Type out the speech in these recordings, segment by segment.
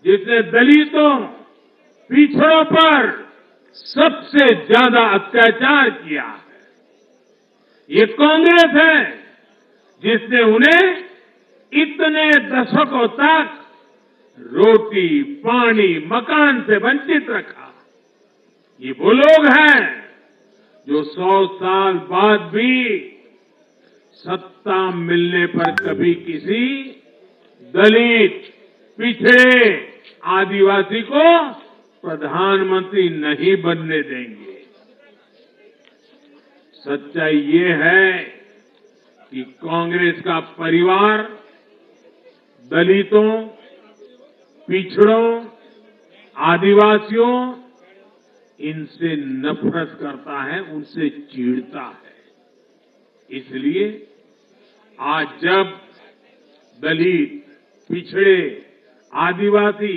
जिसने दलितों, पिछड़ों पर सबसे ज्यादा अत्याचार किया है, ये कांग्रेस है जिसने उन्हें इतने दशकों तक रोटी, पानी, मकान से वंचित रखा। ये वो लोग हैं जो 100 साल बाद भी सत्ता मिलने पर कभी किसी दलित, पिछड़े, आदिवासी को प्रधानमंत्री नहीं बनने देंगे। सच्चाई ये है कि कांग्रेस का परिवार दलितों, पिछड़ों, आदिवासियों इनसे नफरत करता है, उनसे चिढ़ता है। इसलिए आज जब दलित, पिछड़े, आदिवासी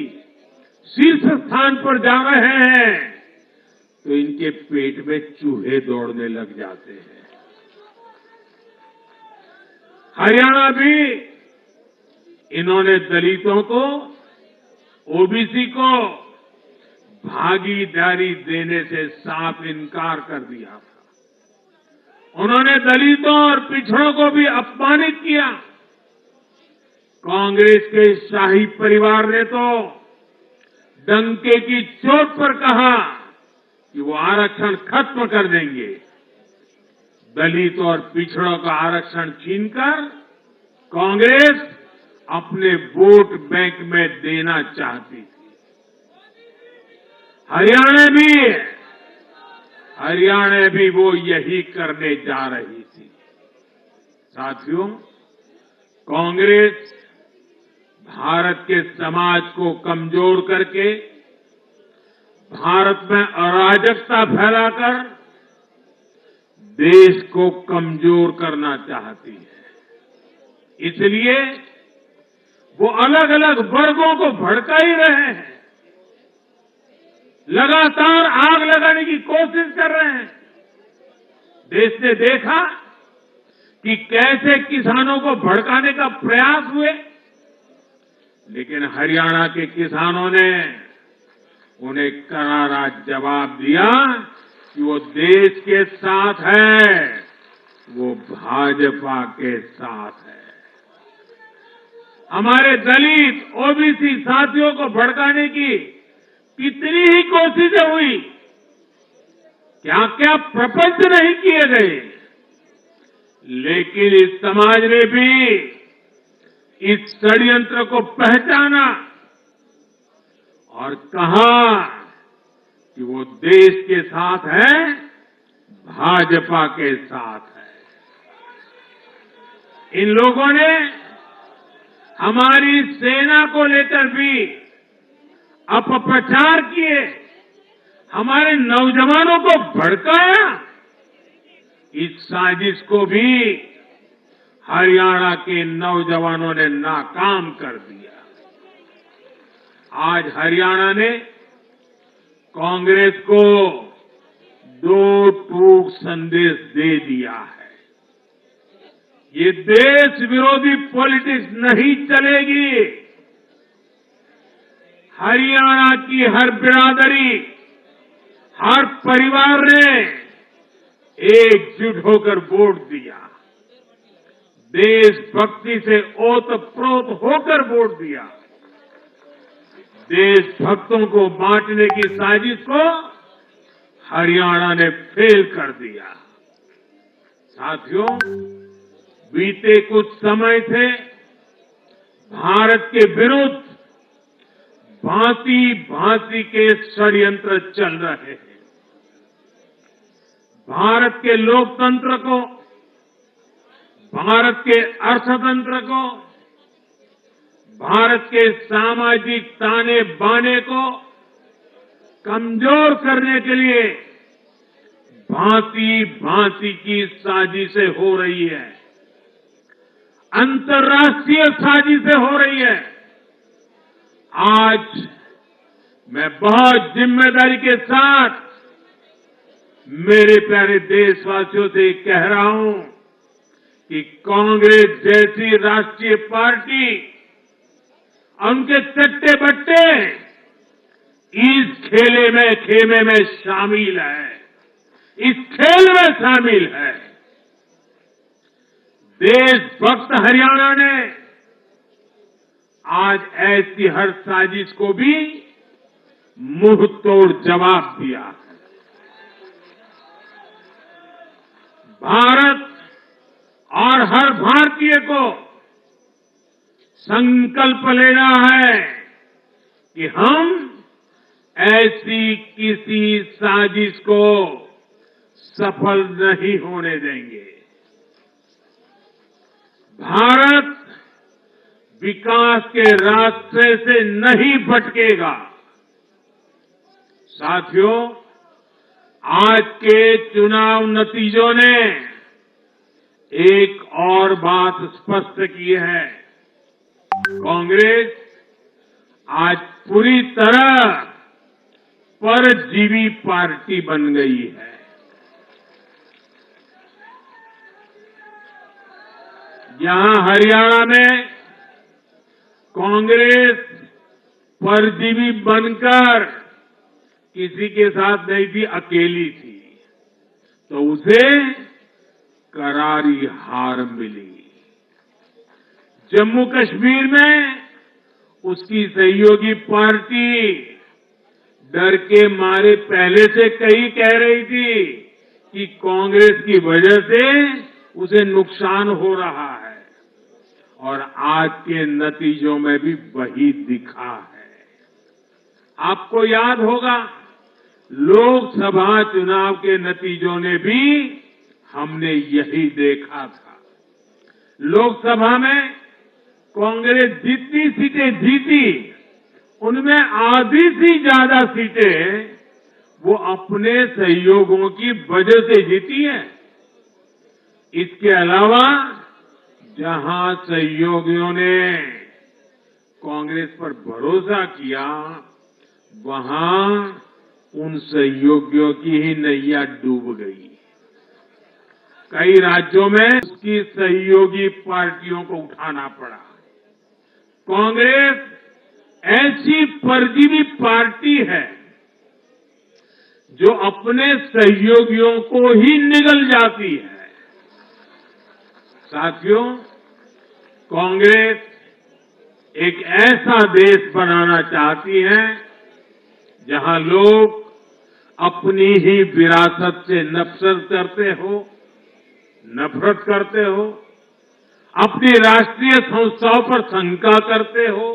शीर्ष स्थान पर जा रहे हैं तो इनके पेट में चूहे दौड़ने लग जाते हैं। हरियाणा भी इन्होंने दलितों को, ओबीसी को भागीदारी देने से साफ इनकार कर दिया था। उन्होंने दलितों और पिछड़ों को भी अपमानित किया। कांग्रेस के शाही परिवार ने तो डंके की चोट पर कहा कि वो आरक्षण खत्म कर देंगे। दलित और पिछड़ों का आरक्षण छीनकर कांग्रेस अपने वोट बैंक में देना चाहती थी। हरियाणा भी वो यही करने जा रही थी। साथियों, कांग्रेस भारत के समाज को कमजोर करके, भारत में अराजकता फैलाकर देश को कमजोर करना चाहती है। इसलिए वो अलग अलग वर्गों को भड़का ही रहे हैं, लगातार आग लगाने की कोशिश कर रहे हैं। देश ने देखा कि कैसे किसानों को भड़काने का प्रयास हुए, लेकिन हरियाणा के किसानों ने उन्हें करारा जवाब दिया कि वो देश के साथ है, वो भाजपा के साथ है। हमारे दलित, ओबीसी साथियों को भड़काने की कितनी ही कोशिशें हुई, क्या क्या प्रपंच नहीं किए गए, लेकिन इस समाज ने भी इस षड्यंत्र को पहचाना और कहा कि वो देश के साथ है, भाजपा के साथ है। इन लोगों ने हमारी सेना को लेकर भी अपप्रचार किए, हमारे नौजवानों को भड़काया। इस साजिश को भी हरियाणा के नौजवानों ने नाकाम कर दिया। आज हरियाणा ने कांग्रेस को दो टूक संदेश दे दिया है। ये देश विरोधी पॉलिटिक्स नहीं चलेगी। हरियाणा की हर बिरादरी, हर परिवार ने एकजुट होकर वोट दिया, देशभक्ति से ओतप्रोत होकर वोट दिया। देशभक्तों को बांटने की साजिश को हरियाणा ने फेल कर दिया। साथियों, बीते कुछ समय से भारत के विरुद्ध भांति भांति के षड्यंत्र चल रहे हैं। भारत के लोकतंत्र को, भारत के अर्थतंत्र को, भारत के सामाजिक ताने बाने को कमजोर करने के लिए भांति भांति की साजिशें हो रही है, अंतर्राष्ट्रीय साजिशें हो रही है। आज मैं बहुत जिम्मेदारी के साथ मेरे प्यारे देशवासियों से कह रहा हूं कि कांग्रेस जैसी राष्ट्रीय पार्टी और उनके चट्टे बट्टे इस खेमे में शामिल है, इस खेल में शामिल है। देशभक्त हरियाणा ने आज ऐसी हर साजिश को भी मुंह तोड़ जवाब दिया है। भारत और हर भारतीय को संकल्प लेना है कि हम ऐसी किसी साजिश को सफल नहीं होने देंगे। भारत विकास के रास्ते से नहीं भटकेगा। साथियों, आज के चुनाव नतीजों ने एक और बात स्पष्ट की है। कांग्रेस आज पूरी तरह परजीवी पार्टी बन गई है। यहां हरियाणा में कांग्रेस परजीवी बनकर किसी के साथ नहीं थी, अकेली थी, तो उसे करारी हार मिली। जम्मू कश्मीर में उसकी सहयोगी पार्टी डर के मारे पहले से कई कह रही थी कि कांग्रेस की वजह से उसे नुकसान हो रहा है, और आज के नतीजों में भी वही दिखा है। आपको याद होगा, लोकसभा चुनाव के नतीजों ने भी हमने यही देखा था। लोकसभा में कांग्रेस जितनी सीटें जीती, उनमें आधी से ज्यादा सीटें वो अपने सहयोगियों की वजह से जीती हैं। इसके अलावा जहां सहयोगियों ने कांग्रेस पर भरोसा किया, वहां उन सहयोगियों की ही नैया डूब गई। कई राज्यों में उसकी सहयोगी पार्टियों को उठाना पड़ा। कांग्रेस ऐसी परजीवी पार्टी है जो अपने सहयोगियों को ही निगल जाती है। साथियों, कांग्रेस एक ऐसा देश बनाना चाहती है जहां लोग अपनी ही विरासत से नफरत करते हो, अपनी राष्ट्रीय संस्थाओं पर शंका करते हो।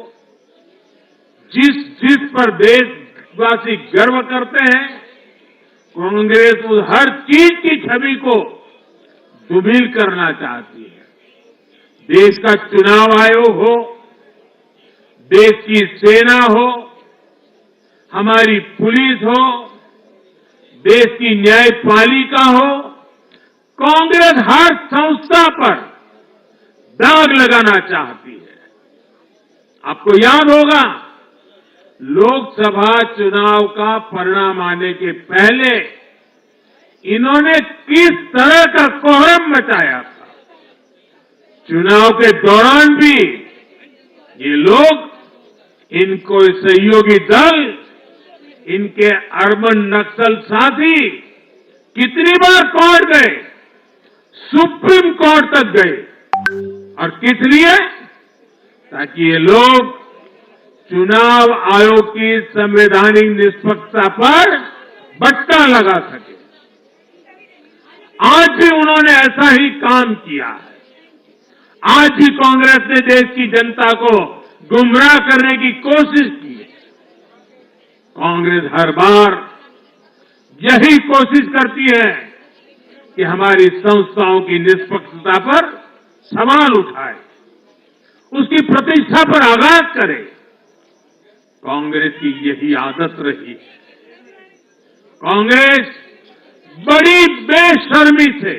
जिस पर देशवासी गर्व करते हैं, कांग्रेस उस हर चीज की छवि को दुर्बल करना चाहती है। देश का चुनाव आयोग हो, देश की सेना हो, हमारी पुलिस हो, देश की न्यायपालिका हो, कांग्रेस हर संस्था पर दाग लगाना चाहती है। आपको याद होगा, लोकसभा चुनाव का परिणाम आने के पहले इन्होंने किस तरह का कोहराम मचाया था। चुनाव के दौरान भी ये लोग, इनको सहयोगी दल, इनके अर्बन नक्सल साथी कितनी बार कोर्ट गए, सुप्रीम कोर्ट तक गए, और किस लिए? ताकि ये लोग चुनाव आयोग की संवैधानिक निष्पक्षता पर बट्टा लगा सके। आज भी उन्होंने ऐसा ही काम किया है। आज भी कांग्रेस ने देश की जनता को गुमराह करने की कोशिश की है। कांग्रेस हर बार यही कोशिश करती है कि हमारी संस्थाओं की निष्पक्षता पर सवाल उठाए, उसकी प्रतिष्ठा पर आघात करे। कांग्रेस की यही आदत रही है। कांग्रेस बड़ी बेशर्मी से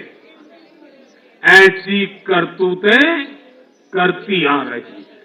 ऐसी करतूतें करती आ रही है।